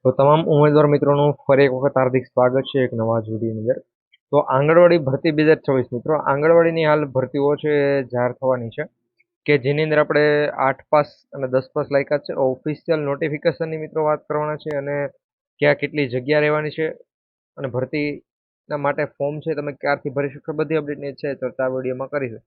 તો તમામ ઉમેદવાર મિત્રોનું ફરી એક વખત હાર્દિક સ્વાગત છે એક નવા જ વિડીયોની અંદર. તો આંગણવાડી ભરતી 2024 મિત્રો, આંગણવાડીની હાલ ભરતીઓ છે એ જાહેર થવાની છે કે જેની અંદર આપણે 8 પાસ અને 10 પાસ લાયકાત છે. ઓફિશિયલ નોટિફિકેશનની મિત્રો વાત કરવાના છે અને ક્યાં કેટલી જગ્યા રહેવાની છે અને ભરતીના માટે ફોર્મ છે તમે ક્યારથી ભરી શકશો, બધી અપડેટની છે ચર્ચા આ વિડીયોમાં કરીશું.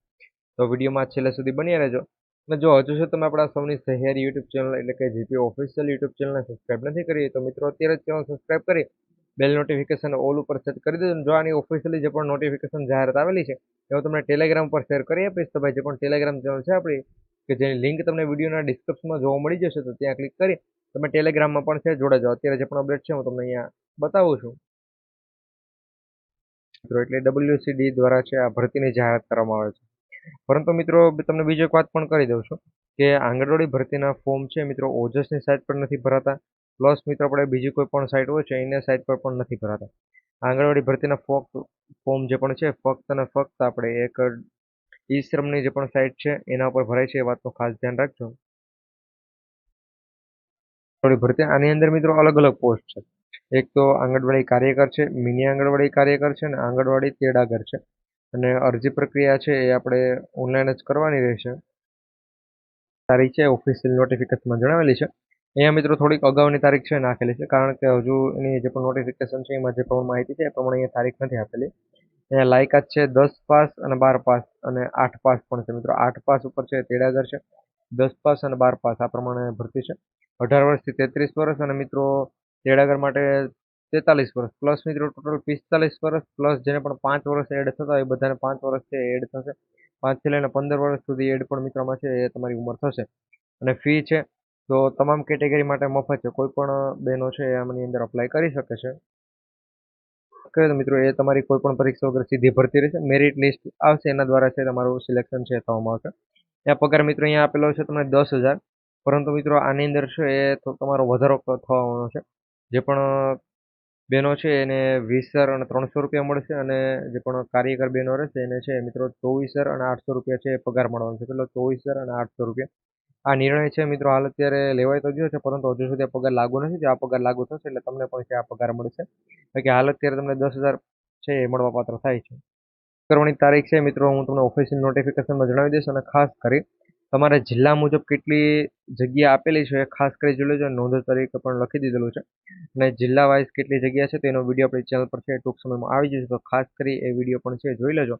તો વિડીયોમાં છેલ્લે સુધી બની રહેજો. અને જો હજુ સુધી તમે આપણા સૌની સહિયારી યુટ્યુબ ચેનલ એટલે કે જીપી ઓફિશિયલ યુટ્યુબ ચેનલને સબસ્ક્રાઇબ નથી કરી તો મિત્રો અત્યારે જ ચેનલ સબસ્ક્રાઇબ કરી બેલ નોટિફિકેશન ઓલ ઉપર સેટ કરી દેજો. જો આની ઓફિશિયલી જે પણ નોટિફિકેશન જાહેરાત આવેલી છે એ હું તમને ટેલિગ્રામ પર શેર કરી આપીશ. તો ભાઈ જે પણ ટેલિગ્રામ ચેનલ છે આપણી કે જેની લિંક તમને વિડીયોના ડિસ્ક્રિપ્શનમાં જોવા મળી જશે, તો ત્યાં ક્લિક કરી તમે ટેલિગ્રામમાં પણ છે જોડાઈ જાઓ. અત્યારે જે પણ અપડેટ છે હું તમને અહીંયા બતાવું છું મિત્રો. એટલે WCD દ્વારા છે આ ભરતીની જાહેરાત કરવામાં આવે છે. પરંતુ મિત્રો તમને બીજી એક વાત પણ કરી દઉં છું કે આંગણવાડી ભરતીના ફોર્મ છે મિત્રો ઓજસની સાઇટ પર નથી ભરાતા, પ્લસ મિત્રો આપણે બીજી કોઈ પણ સાઇટ હોય છે એના સાઇટ પર પણ નથી ભરાતા. આંગણવાડી ભરતીના ફોર્મ જે પણ છે ફક્ત અને ફક્ત આપણે એક ઈ શ્રમની જે પણ સાઇટ છે એના ઉપર ભરાય છે, એ વાતનું ખાસ ધ્યાન રાખજો. ભરતી આની અંદર મિત્રો અલગ અલગ પોસ્ટ છે. એક તો આંગણવાડી કાર્યકર છે, મિની આંગણવાડી કાર્યકર છે અને આંગણવાડી તેડાગર છે. અને અરજી પ્રક્રિયા છે એ આપણે ઓનલાઈન જ કરવાની રહેશે. તારીખ છે ઓફિશિયલ નોટિફિકેશનમાં જણાવેલી છે. અહીંયા મિત્રો થોડીક અગાઉની તારીખ છે નાખેલી છે, કારણ કે હજુ એની જે પણ નોટિફિકેશન છે એમાં જે પણ માહિતી છે એ પ્રમાણે અહીંયા તારીખ નથી આપેલી. અહીંયા લાયકાત છે 10 પાસ અને 12 પાસ અને 8 પાસ પણ છે મિત્રો. 8 પાસ ઉપર છે તેડાગર છે, 10 પાસ અને 12 પાસ આ પ્રમાણે ભરતી છે. 18 વર્ષથી 33 વર્ષ અને મિત્રો તેડાગર માટે 43 વર્ષ પ્લસ મિત્રો ટોટલ 45 વર્ષ પ્લસ જેને પણ 5 વર્ષ એડ થતા હોય એ બધાને 5 વર્ષ છે એડ થશે. 5 થી લઈને 15 વર્ષ સુધી એડ પણ મિત્રોમાં છે એ તમારી ઉંમર થશે. અને ફી છે તો તમામ કેટેગરી માટે મફત છે. કોઈ પણ બહેનો છે એ આની અંદર અપ્લાય કરી શકે છે. કહે તો મિત્રો એ તમારી કોઈ પણ પરીક્ષા વગર સીધી ભરતી રહેશે. મેરિટ લિસ્ટ આવશે એના દ્વારા છે તમારું સિલેક્શન છે થવામાં આવશે. ત્યાં પગાર મિત્રો અહીંયા આપેલો છે તમને 10,000, પરંતુ મિત્રો આની અંદર છે એ તો તમારો વધારો થવાનો છે. જે પણ બહેનો છે એને 20,000 અને 300 રૂપિયા મળશે અને જે પણ કાર્યકર બહેનો રહેશે એને છે મિત્રો 24,000 અને 800 રૂપિયા છે એ પગાર મળવાનો છે. કેટલો? 24,000 અને 800 રૂપિયા. આ નિર્ણય છે મિત્રો હાલ અત્યારે લેવાઈ તો ગયો છે, પરંતુ હજુ સુધી આ પગાર લાગુ નથી. આ પગાર લાગુ થશે એટલે તમને પણ છે આ પગાર મળશે. કે હાલ અત્યારે તમને 10,000 છે એ મળવાપાત્ર થાય છે. કરવાની તારીખ છે મિત્રો હું તમને ઓફિશિયલ નોટિફિકેશનમાં જણાવી દઈશ. અને ખાસ કરી તમારે જિલ્લા મુજબ કેટલી જગ્યા આપેલી છે એ ખાસ કરી જોઈ લેજો. નોંધ તરીકે પણ લખી દીધેલું છે અને જિલ્લા વાઇઝ કેટલી જગ્યા છે તેનો વિડીયો આપણી ચેનલ પર છે ટૂંક સમયમાં આવી જશે, તો ખાસ કરી એ વિડીયો પણ છે જોઈ લેજો.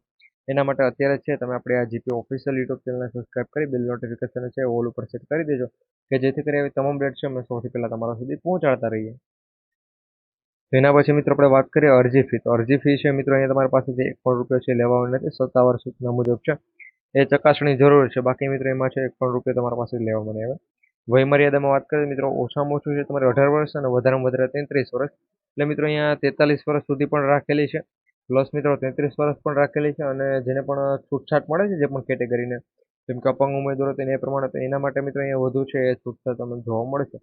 એના માટે અત્યારે છે તમે આપણે આ જીપી ઓફિશિયલ યુટ્યુબ ચેનલને સબસ્ક્રાઇબ કરી બેલ નોટિફિકેશન છે ઓલ ઉપર સેટ કરી દેજો, કે જેથી કરી આવી તમામ અપડેટ છે અમે સૌથી પહેલા તમારા સુધી પહોંચાડતા રહીએ. એના પછી મિત્રો આપણે વાત કરીએ અરજી ફી. તો અરજી ફી છે મિત્રો અહીંયા તમારી પાસેથી 1 પણ રૂપિયો છે લેવાનો નથી. સત્તાવાર સૂચના મુજબ છે એ ચકાસણી જરૂર છે. બાકી મિત્રો એમાં છે 1 પણ રૂપિયો તમારા પાસે લેવામાં નહીં આવે. વયમર્યાદામાં વાત કરીએ મિત્રો ઓછામાં ઓછું છે તમારે 18 વર્ષ અને વધારેમાં વધારે 33 વર્ષ. એટલે મિત્રો અહીંયા 43 વર્ષ સુધી પણ રાખેલી છે, પ્લસ મિત્રો 33 વર્ષ પણ રાખેલી છે. અને જેને પણ છૂટછાટ મળે છે જે પણ કેટેગરીને, જેમ કે અપંગ ઉમેદવારો તેને એ પ્રમાણે, તો એના માટે મિત્રો અહીંયા વધુ છે એ છૂટછાટ તમને જોવા મળશે.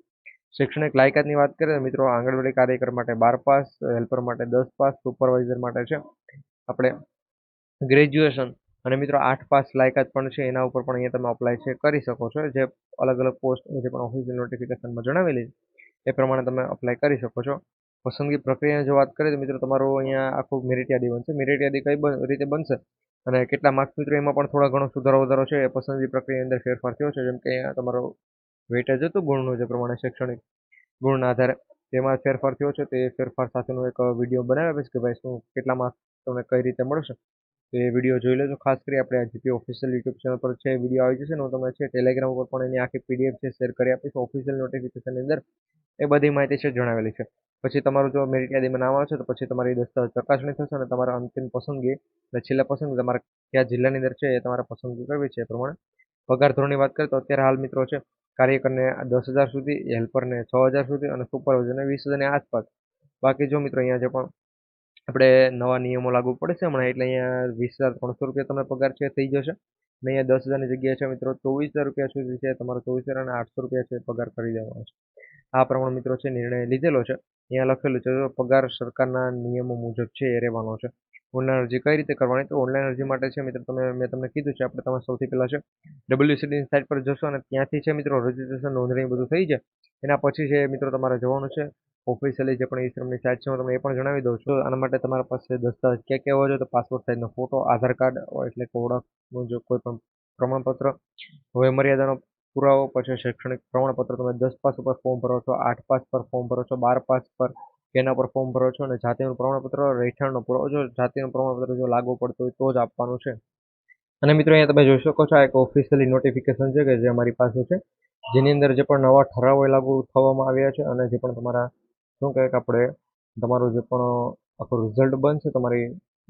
શૈક્ષણિક લાયકાતની વાત કરીએ તો મિત્રો આંગણવાડી કાર્યકર માટે 12 પાસ, હેલ્પર માટે 10 પાસ, સુપરવાઇઝર માટે છે આપણે ગ્રેજ્યુએશન અને મિત્રો 8 પાસ લાયકાત પણ છે. એના ઉપર પણ અહીંયા તમે અપ્લાય છે કરી શકો છો. જે અલગ અલગ પોસ્ટ જે પણ ઓફિશિયલ નોટિફિકેશનમાં જણાવેલી છે એ પ્રમાણે તમે અપ્લાય કરી શકો છો. પસંદગી પ્રક્રિયાની જો વાત કરીએ તો મિત્રો તમારું અહીંયા આખું મેરિટ યાદી બનશે. મેરિટ યાદી કઈ રીતે બનશે અને કેટલા માર્ક્સ મિત્રો એમાં પણ થોડા ઘણો સુધારો વધારો છે. એ પસંદગી પ્રક્રિયાની અંદર ફેરફાર થયો છે. જેમ કે અહીંયા તમારો વેટેજ હતું ગુણનું, જે પ્રમાણે શૈક્ષણિક ગુણના આધારે તેમાં ફેરફાર થયો છે. તે ફેરફાર સાથેનો એક વિડીયો બનાવ્યો છે કે ભાઈ શું કેટલા માર્ક્સ તમને કઈ રીતે મળશે, તો એ વિડીયો જોઈ લેજો. ખાસ કરી આપણે આ જીપી ઓફિશિયલ યુટ્યુબ ચેનલ પર છે વિડીયો આવી જશે ને હું તમને છે ટેલિગ્રામ ઉપર પણ એની આખી પીડીએફ છે શેર કરી આપીશ. ઓફિશિયલ નોટિફિકેશનની અંદર એ બધી માહિતી છે જણાવેલી છે. પછી તમારું જો મેરિટ યાદીમાં નામ આવશે તો પછી તમારી દસ્તાવેજ ચકાસણી થશે અને તમારા અંતિમ પસંદગી અને છેલ્લા પસંદગી તમારે કયા જિલ્લાની અંદર છે એ તમારે પસંદગી કરવી છે એ પ્રમાણે. પગાર ધોરણની વાત કરીએ તો અત્યારે હાલ મિત્રો છે કાર્યકરને 10,000 સુધી, હેલ્પરને 6,000 સુધી અને સુપરવાઇઝરને 20,000ની આસપાસ. બાકી જો મિત્રો અહીંયા જે પણ આપણે નવા નિયમો લાગુ પડે છે હમણાં, એટલે અહીંયા 20,300 રૂપિયા તમને પગાર છે થઈ જશે. અને અહીંયા 10,000ની જગ્યાએ છે મિત્રો 24,000 રૂપિયા સુધી છે તમારો 24,000 અને 800 રૂપિયા છે પગાર કરી દેવાનો છે. આ પ્રમાણે મિત્રો છે નિર્ણય લીધેલો છે. અહીંયા લખેલું છે પગાર સરકારના નિયમો મુજબ છે એ રહેવાનો છે. ઓનલાઈન અરજી કઈ રીતે કરવાની? તો ઓનલાઈન અરજી માટે છે મિત્રો મેં તમને કીધું છે આપણે તમારે સૌથી પહેલાં છે WCDની સાઇટ પર જશો અને ત્યાંથી છે મિત્રો રજીસ્ટ્રેશન નોંધણી બધું થઈ જાય એના પછી છે મિત્રો તમારે જવાનું છે ઓફિશિયલી જે પણ ઈ શ્રમની સાઇટ છે હું તમને એ પણ જણાવી દઉં છું. આના માટે તમારા પાસે દસ્તાવેજ ક્યાં ક્યાં હોવા જોઈએ? તો પાસપોર્ટ સાઇઝનો ફોટો, આધાર કાર્ડ એટલે કે ઓળખનું જો કોઈ પણ પ્રમાણપત્ર, વયમર્યાદાનો પુરાવો, પછી શૈક્ષણિક પ્રમાણપત્ર. તમે 10 પાસ ઉપર ફોર્મ ભરો છો, 8 પાસ પર ફોર્મ ભરો છો, 12 પાસ પર એના પર ફોર્મ ભરો છો, અને જાતિનું પ્રમાણપત્ર, રહેઠાણનો પુરાવો. જો જાતિનું પ્રમાણપત્ર જો લાગુ પડતું હોય તો જ આપવાનું છે. અને મિત્રો અહીંયા તમે જોઈ શકો છો આ એક ઓફિશિયલી નોટિફિકેશન છે કે જે અમારી પાસે છે, જેની અંદર જે પણ નવા ઠરાવો લાગુ થવામાં આવ્યા છે અને જે પણ તમારા શું કહે કે આપણે તમારું જે પણ આખું રિઝલ્ટ બનશે તમારી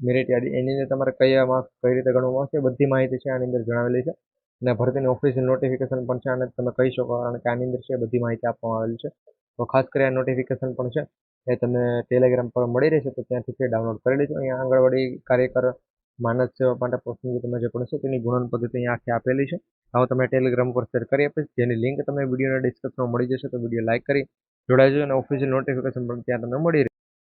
મેરિટ યાદી, એની અંદર તમારે કયા માર્ક્સ કઈ રીતે ગણવામાં આવશે બધી માહિતી છે આની અંદર જણાવેલી છે. અને ભરતીની ઓફિશિયલ નોટિફિકેશન પણ છે અને તમે કહી શકો કારણ કે આની અંદર છે બધી માહિતી આપવામાં આવેલી છે. તો ખાસ કરી આ નોટિફિકેશન પણ છે એ તમને ટેલિગ્રામ પર મળી રહેશે, તો ત્યાંથી છે ડાઉનલોડ કરી લેજો. અહીંયા આંગણવાડી કાર્યકર માનદ સેવા માટે પોસ્ટની તમે જે પણ છે તેની ગુણન પદ્ધતિ અહીંયા આખી આપેલી છે. હવે તમે ટેલિગ્રામ પર શેર કરી આપીશ, જેની લિંક તમને વિડીયોના ડિસ્ક્રિપ્શનમાં મળી જશે. તો વિડીયો લાઇક કરી જોડાઈ જજો અને ઓફિશિયલ નોટિફિકેશન પણ ત્યાં તમને મળી રહેશે.